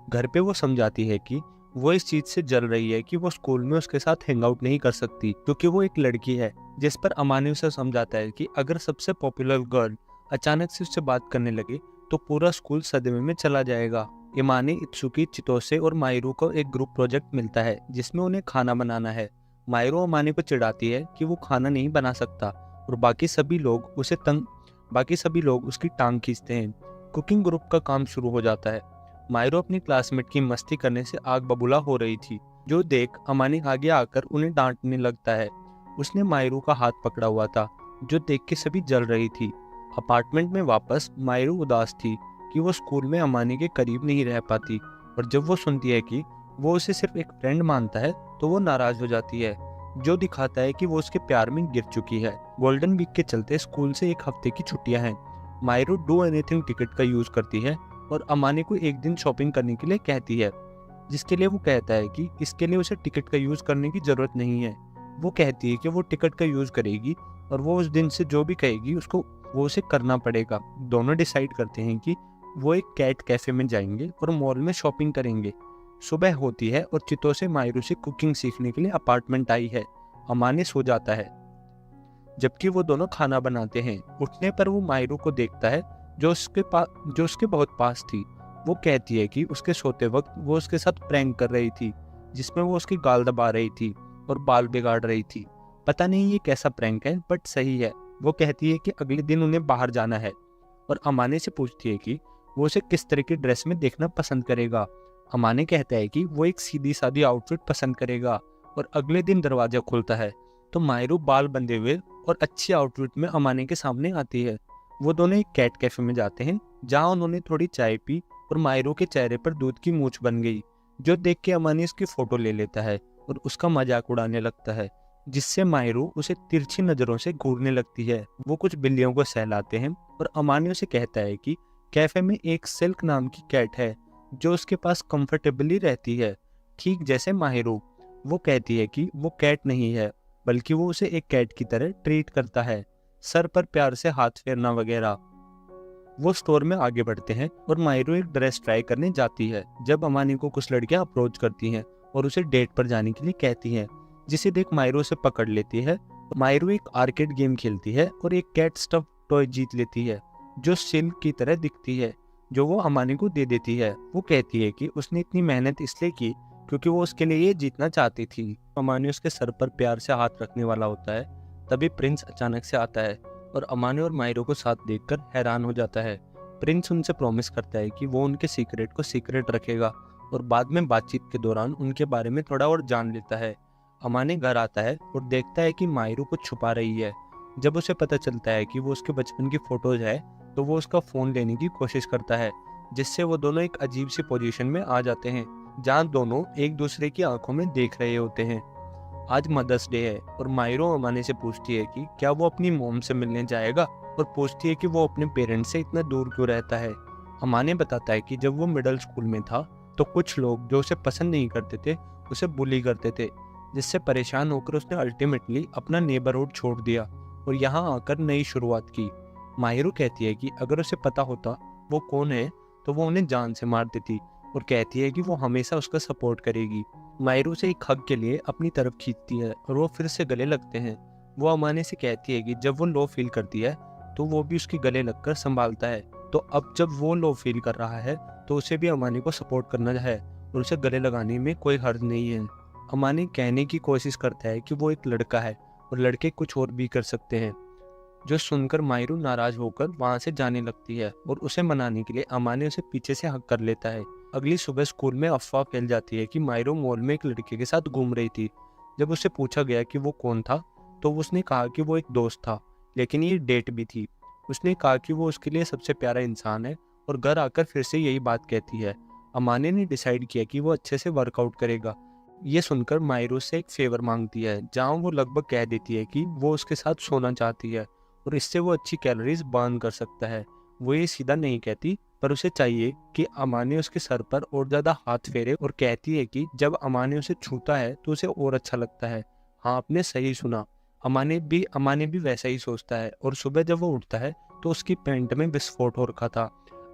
घर पे वो समझाती है कि वो इस चीज से जल रही है कि वो स्कूल में उसके साथ हैंग आउट नहीं कर सकती क्योंकि वो एक लड़की है, जिस पर अमानी उसे समझाता है कि अगर सबसे पॉपुलर गर्ल अचानक से उससे बात करने लगे तो पूरा स्कूल सदमे में चला जाएगा। इमानी, इत्सुकी, चितोसे और मायरू को एक ग्रुप प्रोजेक्ट मिलता है जिसमें उन्हें खाना बनाना है। मायरू अमानी को चिढ़ाती है कि वो खाना नहीं बना सकता और बाकी सभी लोग उसकी टांग खींचते हैं। कुकिंग ग्रुप का काम शुरू हो जाता है। मायरू अपनी क्लासमेट की मस्ती करने से आग बबूला हो रही थी, जो देख अमानी आगे आकर उन्हें डांटने लगता है। उसने मायरू का हाथ पकड़ा हुआ था, जो देख के सभी जल रही थी। अपार्टमेंट में वापस मायरू उदास थी कि वो स्कूल में अमानी के करीब नहीं रह पाती, और जब वो सुनती है कि वो उसे सिर्फ एक फ्रेंड मानता है तो वो नाराज हो जाती है, जो दिखाता है कि वो उसके प्यार में गिर चुकी है। गोल्डन वीक के चलते स्कूल से एक हफ्ते की छुट्टियां हैं। मायरू डू एनीथिंग टिकट का यूज करती है और अमानी को एक दिन शॉपिंग करने के लिए कहती है, जिसके लिए वो कहता है कि इसके लिए उसे टिकट का यूज करने की जरूरत नहीं है। वो कहती है कि वो टिकट का यूज करेगी और वो उस दिन से जो भी कहेगी वो उसे करना पड़ेगा। दोनों डिसाइड करते हैं कि वो एक कैट कैफे में जाएंगे और मॉल में शॉपिंग करेंगे। सुबह होती है और चितोसे मायरू से कुकिंग सीखने के लिए अपार्टमेंट आई है। अमानी सो जाता है जबकि वो दोनों खाना बनाते हैं। उठने पर वो मायरू को देखता है जो उसके बहुत पास थी। वो कहती है कि उसके सोते वक्त वो उसके साथ प्रैंक कर रही थी, जिसमें वो उसकी गाल दबा रही थी और बाल बिगाड़ रही थी। पता नहीं ये कैसा प्रैंक है, बट सही है। वो कहती है कि अगले दिन उन्हें बाहर जाना है और अमानी से पूछती है कि वो उसे किस तरह की ड्रेस में देखना पसंद करेगा। अमानी कहता है कि वो एक सीधी सादी आउटफिट पसंद करेगा, और अगले दिन दरवाजा खुलता है तो मायरू बाल बंधे हुए और अच्छी आउटफिट में अमानी के सामने आती है। वो दोनों एक कैट कैफे में जाते हैं, जहाँ उन्होंने थोड़ी चाय पी और मायरू के चेहरे पर दूध की मूंछ बन गई, जो देख के अमानी उसकी फोटो ले लेता है और उसका मजाक उड़ाने लगता है, जिससे मायरू उसे तिरछी नजरों से घूरने लगती है। वो कुछ बिल्लियों को सहलाते हैं और अमानी उसे कहता है कि कैफे में एक सिल्क नाम की कैट है जो उसके पास कंफर्टेबली रहती है, ठीक जैसे माहिरू। वो कहती है कि वो कैट नहीं है, बल्कि वो उसे एक कैट की तरह ट्रीट करता है, सर पर प्यार से हाथ फेरना वगैरह। वो स्टोर में आगे बढ़ते हैं और माहिरू एक ड्रेस ट्राई करने जाती है, जब अमानी को कुछ लड़कियां अप्रोच करती हैं और उसे डेट पर जाने के लिए कहती हैं, जिसे देख माहिरू उसे पकड़ लेती है। माहिरू एक आर्केड गेम खेलती है और एक कैट स्टफ टॉय जीत लेती है, जो सिल्क की तरह दिखती है, जो वो अमानी को दे देती है। वो कहती है कि उसने इतनी मेहनत इसलिए की क्योंकि वो उसके लिए ये जीतना चाहती थी। अमानी उसके सर पर प्यार से हाथ रखने वाला होता है, तभी प्रिंस अचानक से आता है और अमानी और मायरो को साथ देखकर हैरान हो जाता है। प्रिंस उनसे प्रॉमिस करता है कि वो उनके सीक्रेट को सीक्रेट रखेगा और बाद में बातचीत के दौरान उनके बारे में थोड़ा और जान लेता है। अमानी घर आता है और देखता है कि मायरू कुछ छुपा रही है। जब उसे पता चलता है कि वो उसके बचपन की फोटोज है, तो वो उसका फोन लेने की कोशिश करता है, जिससे वो दोनों एक अजीब सी पोजीशन में आ जाते हैं, जहाँ दोनों एक दूसरे की आंखों में देख रहे होते हैं। आज मदर्स डे है और मायरो अमानी से पूछती है कि क्या वो अपनी मॉम से मिलने जाएगा, और पूछती है कि वो अपने पेरेंट्स से इतना दूर क्यों रहता है। अमानी बताता है कि जब वो मिडिल स्कूल में था तो कुछ लोग जो उसे पसंद नहीं करते थे उसे बुली करते थे, जिससे परेशान होकर उसने अल्टीमेटली अपना नेबरहुड छोड़ दिया और यहाँ आकर नई शुरुआत की। माहिरू कहती है कि अगर उसे पता होता वो कौन है तो वो उन्हें जान से मार देती, और कहती है कि वो हमेशा उसका सपोर्ट करेगी। माहिरू से एक हग के लिए अपनी तरफ खींचती है और वो फिर से गले लगते हैं। वो अमानी से कहती है कि जब वो लो फील करती है तो वो भी उसके गले लगकर संभालता है, तो अब जब वो लो फील कर रहा है तो उसे भी अमानी को सपोर्ट करना है और उसे गले लगाने में कोई हर्ज नहीं है। अमानी कहने की कोशिश करता है कि वो एक लड़का है और लड़के कुछ और भी कर सकते हैं, जो सुनकर माहिरू नाराज होकर वहां से जाने लगती है और उसे मनाने के लिए अमानी उसे पीछे से हक कर लेता है। अगली सुबह स्कूल में अफवाह फैल जाती है कि माहिरू मॉल में एक लड़के के साथ घूम रही थी। जब उसे पूछा गया कि वो कौन था तो उसने कहा कि वो एक दोस्त था, लेकिन ये डेट भी थी। उसने कहा कि वो उसके लिए सबसे प्यारा इंसान है और घर आकर फिर से यही बात कहती है। अमानी ने डिसाइड किया कि वो अच्छे से वर्कआउट करेगा, ये सुनकर मायरू से एक फेवर मांगती है, जहाँ वो लगभग कह देती है कि वो उसके साथ सोना चाहती है और इससे वो अच्छी कैलोरीज बर्न कर सकता है। वो ये सीधा नहीं कहती, पर उसे चाहिए कि अमानी उसके सर पर और ज्यादा हाथ फेरे और कहती है कि जब अमानी उसे छूता है तो उसे और अच्छा लगता है। हाँ, आपने सही सुना। अमानी भी वैसा ही सोचता है और सुबह जब वो उठता है तो उसकी पैंट में विस्फोट हो रखा था।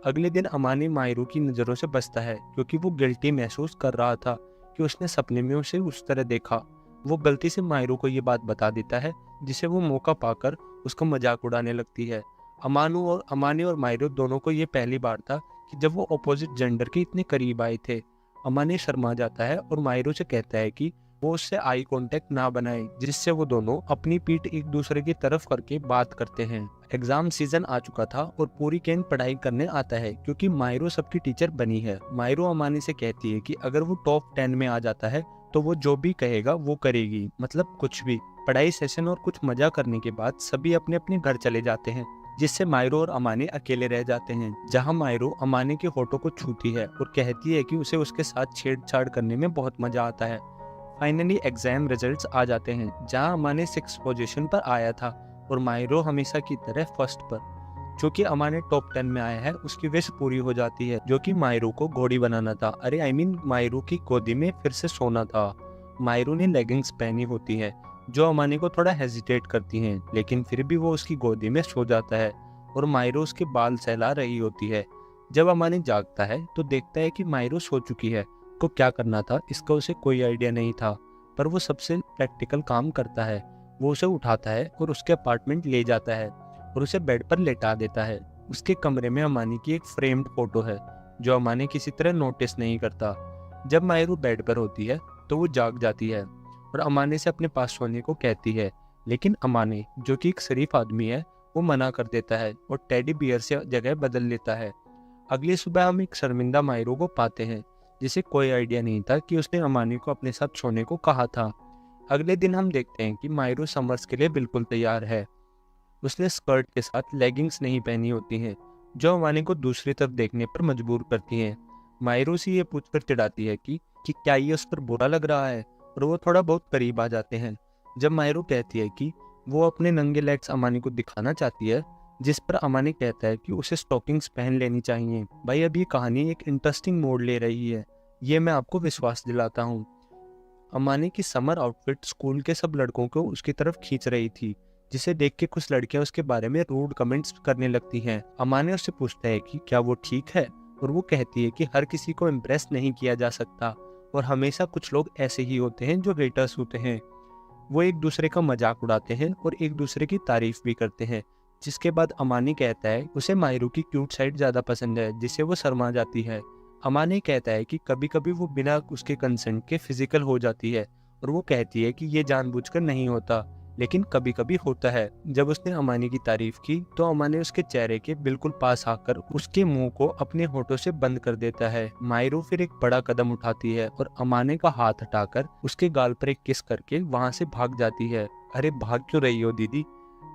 अगले दिन अमानी मायरू की नज़रों से बचता है क्योंकि वो गिल्टी महसूस कर रहा था कि उसने सपने में उसे उस तरह देखा। वो गलती से मायरू को ये बात बता देता है, जिसे वो मौका पाकर उसका मजाक उड़ाने लगती है। अमानी और मायरू दोनों को ये पहली बार था कि जब वो अपोजिट जेंडर के इतने करीब आए थे। अमानी शर्मा जाता है और मायरू से कहता है कि वो उससे आई कांटेक्ट ना बनाए, जिससे वो दोनों अपनी पीठ एक दूसरे की तरफ करके बात करते हैं। एग्जाम सीजन आ चुका था और पूरी गैंग पढ़ाई करने आता है क्योंकि मायरू सबकी टीचर बनी है। मायरू अमानी से कहती है कि अगर वो टॉप 10 में आ जाता है तो वो जो भी कहेगा वो करेगी, मतलब कुछ भी। पढ़ाई सेशन और कुछ मजा करने के बाद सभी अपने अपने घर चले जाते हैं, जिससे मायरू और अमानी अकेले रह जाते हैं। जहां मायरू अमानी के होठों को छूती है और कहती है कि उसे उसके साथ छेड़छाड़ करने में बहुत मजा आता है। फाइनली एग्जाम रिजल्ट्स आ जाते हैं, जहां अमानी 6 पोजीशन पर आया था और मायरू हमेशा की तरह फर्स्ट पर। जो अमानी टॉप 10 में आया है, उसकी विश पूरी हो जाती है, जो कि मायरू को घोड़ी बनाना था। मायरू की गोदी में फिर से सोना था। मायरू ने लेगिंग्स पहनी होती है जो अमानी को थोड़ा हेजिटेट करती हैं, लेकिन फिर भी वो उसकी गोदी में सो जाता है और मायरू उसके बाल सहला रही होती है। जब अमानी जागता है तो देखता है कि मायरू सो चुकी है। को क्या करना था इसका उसे कोई आइडिया नहीं था, पर वो सबसे प्रैक्टिकल काम करता है। वो उसे उठाता है और उसके अपार्टमेंट ले जाता है और उसे बेड पर लेटा देता है। उसके कमरे में अमानी की एक फ्रेम्ड फोटो है जो अमानी किसी तरह नोटिस नहीं करता। जब मायरू बेड पर होती है तो वो जाग जाती है और अमानी से अपने पास सोने को कहती है, लेकिन अमानी, जो कि एक शरीफ आदमी है, वो मना कर देता है और टेडी बियर से जगह बदल लेता है। अगली सुबह हम एक शर्मिंदा मायरू को पाते हैं, जिसे कोई आइडिया नहीं था कि उसने अमानी को अपने साथ सोने को कहा था। अगले दिन हम देखते हैं कि मायरू समर्स के लिए बिल्कुल तैयार है। उसने स्कर्ट के साथ लेगिंग्स नहीं पहनी होती हैं, जो अमानी को दूसरी तरफ देखने पर मजबूर करती हैं। मायरू से ये पूछकर चिढ़ाती है कि क्या ये उस पर बुरा लग रहा है, और वो थोड़ा बहुत करीब आ जाते हैं। जब मायरू कहती है कि वो अपने नंगे लेग्स अमानी को दिखाना चाहती है, जिस पर अमानी कहता है कि उसे स्टॉकिंग्स पहन लेनी चाहिए। भाई, अब ये कहानी एक इंटरेस्टिंग मोड़ ले रही है, ये मैं आपको विश्वास दिलाता हूँ। अमानी की समर आउटफिट स्कूल के सब लड़कों को उसकी तरफ खींच रही थी, जिसे देख के कुछ लड़कियां उसके बारे में रूड कमेंट्स करने लगती हैं। अमानी उससे पूछता है कि क्या वो ठीक है, और वो कहती है कि हर किसी को इम्प्रेस नहीं किया जा सकता और हमेशा कुछ लोग ऐसे ही होते हैं जो हेटर्स होते हैं। वो एक दूसरे का मजाक उड़ाते हैं और एक दूसरे की तारीफ भी करते हैं। जिसके बाद अमानी कहता है उसे मायरू की क्यूट साइड ज्यादा पसंद है, जिससे वो शर्मा जाती है। अमानी कहता है कि कभी कभी वो बिना उसके कंसेंट के फिजिकल हो जाती है, और वो कहती है कि ये जानबूझकर नहीं होता, लेकिन कभी कभी होता है। जब उसने अमानी की तारीफ की तो अमानी उसके चेहरे के बिल्कुल पास आकर उसके मुंह को अपने होठों से बंद कर देता है। मायरू फिर एक बड़ा कदम उठाती है और अमानी का हाथ हटाकर उसके गाल पर एक किस करके वहां से भाग जाती है। अरे भाग क्यों रही हो दीदी?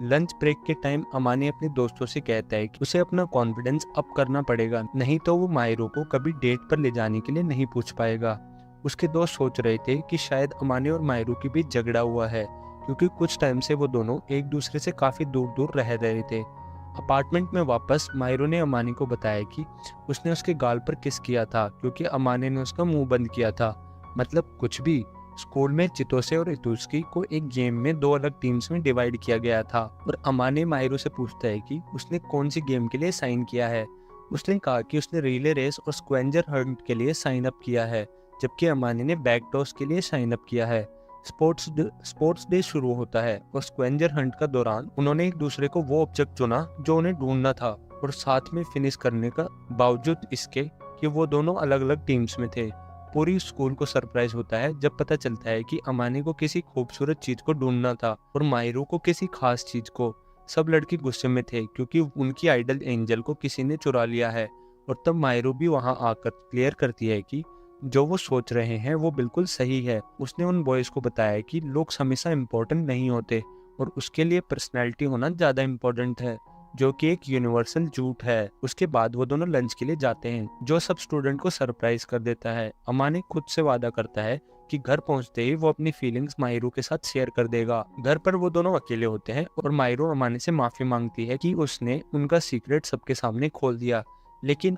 लंच ब्रेक के टाइम अमानी अपने दोस्तों से कहता है कि उसे अपना कॉन्फिडेंस अप करना पड़ेगा, नहीं तो वो मायरू को कभी डेट पर ले जाने के लिए नहीं पूछ पाएगा। उसके दोस्त सोच रहे थे कि शायद अमानी और मायरू के बीच झगड़ा हुआ है, क्योंकि कुछ टाइम से वो दोनों एक दूसरे से काफी दूर दूर रह रहे थे। अपार्टमेंट में वापस मायरू ने अमानी को बताया कि उसने उसके गाल पर किस किया था, क्योंकि अमानी ने उसका मुंह बंद किया था। मतलब कुछ भी। स्कूल में चितोसे और इतुस्की को एक गेम में 2 अलग टीम्स में डिवाइड किया गया था, और अमानी मायरू से पूछता है कि उसने कौन सी गेम के लिए साइन किया है। उसने कहा कि उसने रिले रेस और स्क्वेंजर हंट के लिए साइन अप किया है, जबकि अमानी ने बैक टॉस के लिए साइन अप किया है। स्पोर्ट्स डे शुरू होता है और स्क्वेंजर हंट का दौरान उन्होंने एक दूसरे को वो ऑब्जेक्ट चुना जो उन्हें ढूंढना था, और साथ में फिनिश करने का बावजूद इसके कि वो दोनों अलग अलग टीम्स में थे। पूरी स्कूल को सरप्राइज होता है जब पता चलता है कि अमानी को किसी खूबसूरत चीज को ढूंढना था और मायरू को किसी खास चीज को। सब लड़के गुस्से में थे क्योंकि उनकी आइडल एंजल को किसी ने चुरा लिया है, और तब मायरू भी वहां आकर क्लियर करती है कि जो वो सोच रहे हैं वो बिल्कुल सही है। उसने उन बॉयज को बताया कि लोग हमेशा इम्पोर्टेंट नहीं होते और उसके लिए पर्सनैलिटी होना ज्यादा इम्पोर्टेंट है। जो कि एक यूनिवर्सल झूठ है। उसके बाद वो दोनों लंच के लिए जाते हैं, जो सब स्टूडेंट को सरप्राइज कर देता है। अमानी खुद से वादा करता है कि घर पहुंचते ही वो अपनी फीलिंग्स माहिरू के साथ शेयर कर देगा। घर पर वो दोनों अकेले होते हैं और माहिरू अमानी से माफी मांगती है कि उसने उनका सीक्रेट सबके सामने खोल दिया। लेकिन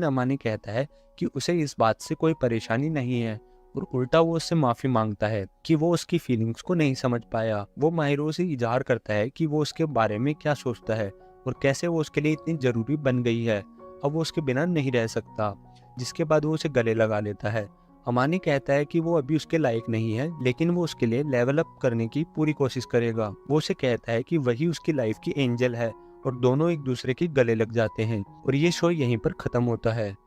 अमानी कहता है कि उसे इस बात से कोई परेशानी नहीं है, और उल्टा वो उससे माफी मांगता है कि वो उसकी फीलिंग्स को नहीं समझ पाया। वो माहिरो से इजहार करता है कि वो उसके बारे में क्या सोचता है और कैसे वो उसके लिए इतनी जरूरी बन गई है। अब वो उसके बिना नहीं रह सकता। जिसके बाद वो उसे गले लगा लेता है। अमानी कहता है कि वो अभी उसके लायक नहीं है, लेकिन वो उसके लिए लेवल अप करने की पूरी कोशिश करेगा। वो उसे कहता है कि वही उसकी लाइफ की एंजल है, और दोनों एक दूसरे के गले लग जाते हैं। और ये शो यहीं पर खत्म होता है।